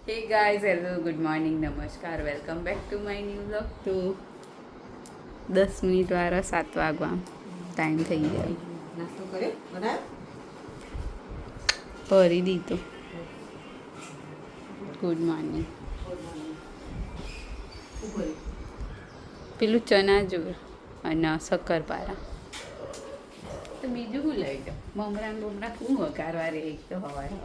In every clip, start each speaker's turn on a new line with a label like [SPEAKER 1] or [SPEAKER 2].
[SPEAKER 1] हे guys, hello, good morning, नमस्कार, welcome back to my new vlog. तो 10 minute વાળા 7 વાગવા ટાઈમ થઈ ગયો.
[SPEAKER 2] નાસ્તો કર્યો બનાવ્યો
[SPEAKER 1] ભરી દીધું. Good morning. પેલું ચનાચૂર અને શક્કરપારા. તો બીજું શું લઈ જાઓ? મમરા બમરા શું વઘારવા રે? એક તો હવાય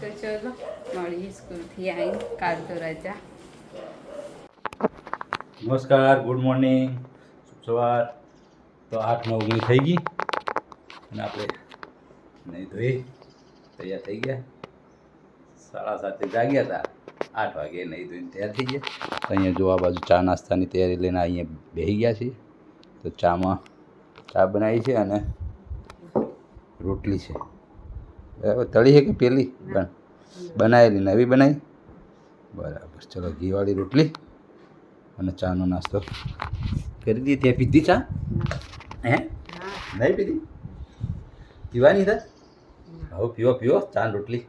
[SPEAKER 1] તો ચલો મળીએ સ્કૂલથી આવીને. કાલ તો રજા.
[SPEAKER 3] નમસ્કાર, ગુડ મોર્નિંગ, શુભ સવાર. તો 8-9 થઈ ગઈ અને આપણે નહીં ધોઈ તૈયાર થઈ ગયા. 7:30 જાગ્યા હતા, 8 વાગે નહીં ધોઈને તૈયાર થઈ ગયા. તો અહીંયા જો આ બાજુ ચા નાસ્તાની તૈયારી લઈને અહીંયા બેસી ગયા છીએ. તો ચા બનાવી છે અને રોટલી છે. બરાબર, તળી છે કે પેલી બનાવેલી નવી બનાવી? બરાબર, ચલો ઘીવાળી રોટલી અને ચાનો નાસ્તો કરી દઈએ. ત્યાં પીધી ચા? હે, નહીં પીધી? પીવાની હતા? હવે પીવો ચા ને રોટલી.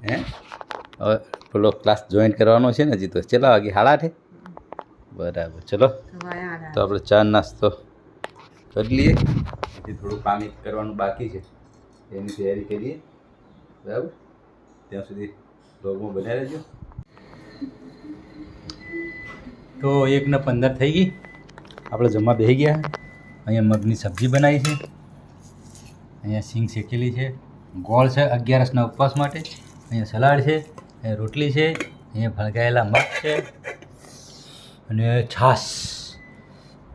[SPEAKER 3] હે, હવે પેલો ક્લાસ જોઈન કરવાનો છે ને હજી. તો ચલા વાગે 8:30. બરાબર, ચલો તો આપણે ચા નાસ્તો કરી લઈએ. હજી થોડું કામ કરવાનું બાકી છે, એની તૈયારી કરીએ. બરાબર, ત્યાં સુધી બ્લોગમાં બનાવી રહેજો. તો 1:15 થઈ ગઈ, આપણે જમવા બેસી ગયા. અહીંયા મગની સબ્જી બનાવી છે, અહીંયા સિંગ શેકેલી છે, ગોળ છે 11સના ઉપવાસ માટે, અહીંયા સલાડ છે, અહીંયા રોટલી છે, અહીંયા ભળગાયેલા મગ છે અને છાશ.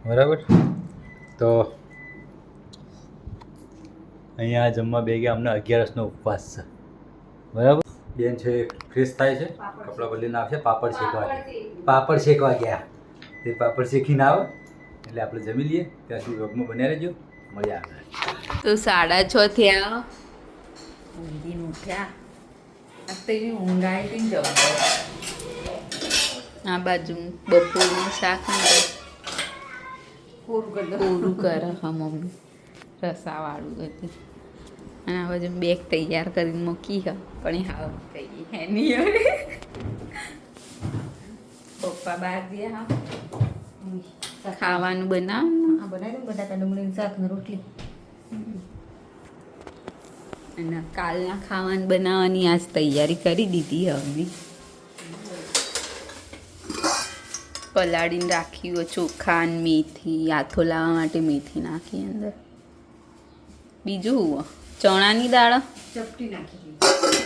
[SPEAKER 3] બરાબર, તો અહીંયા જમવા બે ગયા. અમને 11સનો ઉપવાસ છે. બરાબર, બેન છે ફ્રેશ થાય છે, કપડાં બદલીને આવશે. પાપડ શેકવા ગયા. તે પાપડ શેકીને આવે એટલે આપણે જમી લઈએ. ત્યાં સુધી રોગમાં બન્યા રહેજો. મળ્યા આગળ.
[SPEAKER 1] તો 6:30 થયા. ઊંઘીને ઉઠ્યા. આ તો એવી ઊંઘ આવી હતી ને જવા. આ બાજુ બપોરનું શાક પૂરું કરે હા મમ્મી, રસાવાળું હતું. અને આ બાજુ બેગ તૈયાર કરીને મૂકી હ, પણ એ હાવ કઈ હે નહીં. હવે પપ્પા બહાર ગયા. હા, ખાવાનું બનાવવાનું.
[SPEAKER 2] આ બનાવી દઉં બટાકા ડુંગળીનું શાક ને રોટલી.
[SPEAKER 1] અને કાલના ખાવાનું બનાવવાની આજ તૈયારી કરી દીધી હવે. પલાળીને રાખ્યું હોય ચોખા ને મેથી. આથો લાવવા માટે મેથી નાખી અંદર. બીજું હું ચણાની દાળ
[SPEAKER 2] ચપટી નાખી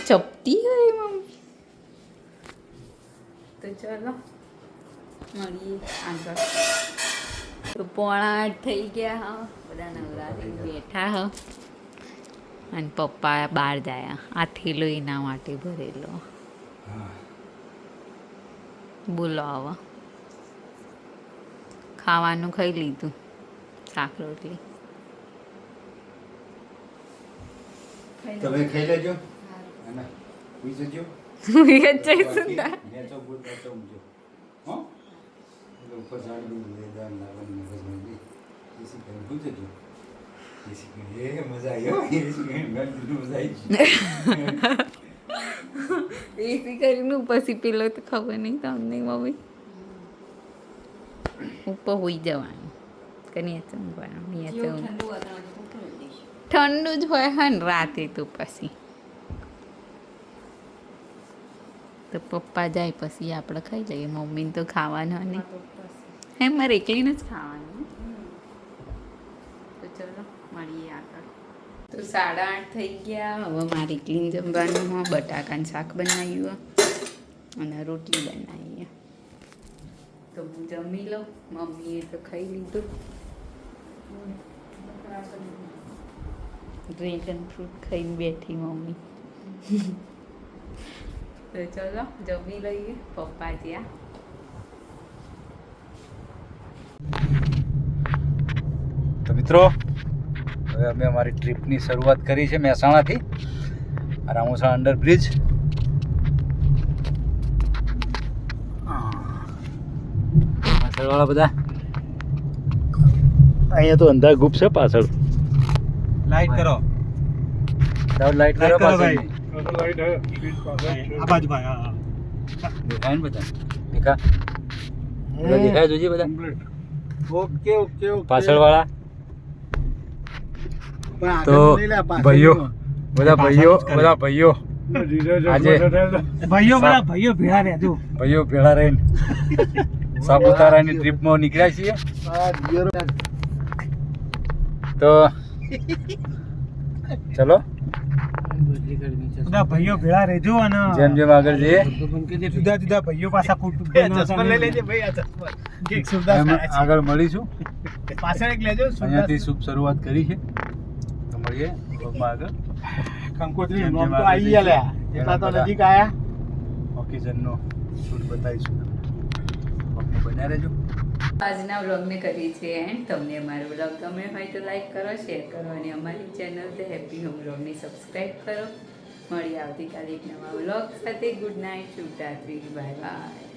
[SPEAKER 1] ચપટી હોય મમ્મી. તો ચલો મળીએ આગળ. તો 7:45 થઈ ગયા. હા, બધા નવરા થઈને બેઠા હ. અને પપ્પા બહાર જાય. આ થેલો એના માટે ભરેલો. બોલો હવે ખાવાનું ખાઈ લીધું, શાક રોટલી.
[SPEAKER 3] તમે ખાઈ લેજો અને સુઈ જજો. ઉપર જાણી મેદાન લાવવાની મગજમાં એસી કરીને સુઈ જજો. એસી કરીને મજા આવી. એસી કરીને મજા આવી.
[SPEAKER 1] એસી કરીને પછી પેલો તો ખબર નહીં તમને મમ્મી. ઉપર હોઈ જવાનું કે નીચે ઊંઘવાનું. નીચે ઠંડુ જ હોય હા ને રાતે. તો પછી તો પપ્પા જાય પછી આપણે ખાઈ લઈએ. મમ્મીને તો ખાવાનું નહીં. હે, મારે એકલીને જ ખાવાનું. તો ચલો મળીએ આગળ. તો 8:30 થઈ ગયા. હવે મારે એકલીને જમવાનું હોય. બટાકાનું શાક બનાવ્યું અને રોટલી બનાવી. તો હું જમી લઉં. મમ્મીએ તો ખાઈ લીધું. ડ્રેગન ફ્રૂટ ખાઈને બેઠી મમ્મી. તો ચલો જમી લઈએ. પપ્પા જ્યાં.
[SPEAKER 3] તો મિત્રો, હવે અમે અમારી ટ્રીપની શરૂઆત કરી છે મહેસાણાથી. રામોસા અંડરબ્રિજ. પાછળવાળા બધા અહીંયા તો અંધાર ગુપ છે પાછળ.
[SPEAKER 4] લાઈટ કરો
[SPEAKER 3] દાઉદ લાઈટ કરો
[SPEAKER 4] ભાઈ
[SPEAKER 3] પાછળ
[SPEAKER 4] આ બાજુ ભાઈ હા
[SPEAKER 3] દેખાય ને બધા દેખા બધા દેખાય જોજી બધા
[SPEAKER 4] ઓકે ઓકે ઓકે
[SPEAKER 3] પાછળ વાળા
[SPEAKER 4] પણ
[SPEAKER 3] તો
[SPEAKER 4] આગળ નહીં લે, પાછળ
[SPEAKER 3] ભાઈઓ
[SPEAKER 4] નહીં.
[SPEAKER 3] બધા ભાઈઓ બધા ભાઈઓ આજે
[SPEAKER 4] ભાઈઓ ભેળા રહેજો
[SPEAKER 3] ભાઈઓ ભેળા રહીને સાપુતારાની ટ્રીપમાં નીકળ્યા છીએ તો ચલો
[SPEAKER 4] બધા ભાઈઓ ભેળા રહેજો અને
[SPEAKER 3] જેમ જેમ આગળ જઈએ
[SPEAKER 4] જુદા જુદા ભાઈઓ પાછા કુટુંબ
[SPEAKER 3] એમ આગળ મળીશું
[SPEAKER 4] પાછળ એક લેજો
[SPEAKER 3] અહીંયાથી શુભ શરૂઆત કરી છે તો મળીએ બ્લોગમાં આગળ
[SPEAKER 4] કંકોત્રી
[SPEAKER 3] જેમ
[SPEAKER 4] નોમ
[SPEAKER 3] જેમ
[SPEAKER 4] તો
[SPEAKER 3] આગળ
[SPEAKER 4] આવી ગયા લે
[SPEAKER 3] જઈએ,
[SPEAKER 4] એટલા તો
[SPEAKER 3] બધા
[SPEAKER 4] નજીક આયા
[SPEAKER 3] ઓકેઝનનો શૂટ બતાવીશું બ્લોગમાં બન્યા રહેજો
[SPEAKER 1] આજના વ્લોગને કરીએ છીએ એન્ડ તમને અમારો વ્લોગ ગમે હોય તો લાઈક કરો શેર કરો અને અમારી ચેનલ ધ હેપી હોમ વ્લોગને સબસ્ક્રાઈબ કરો મળીએ આવતીકાલે એક નવા વ્લોગ સાથે ગુડ નાઇટ શુભરાત્રી બાય બાય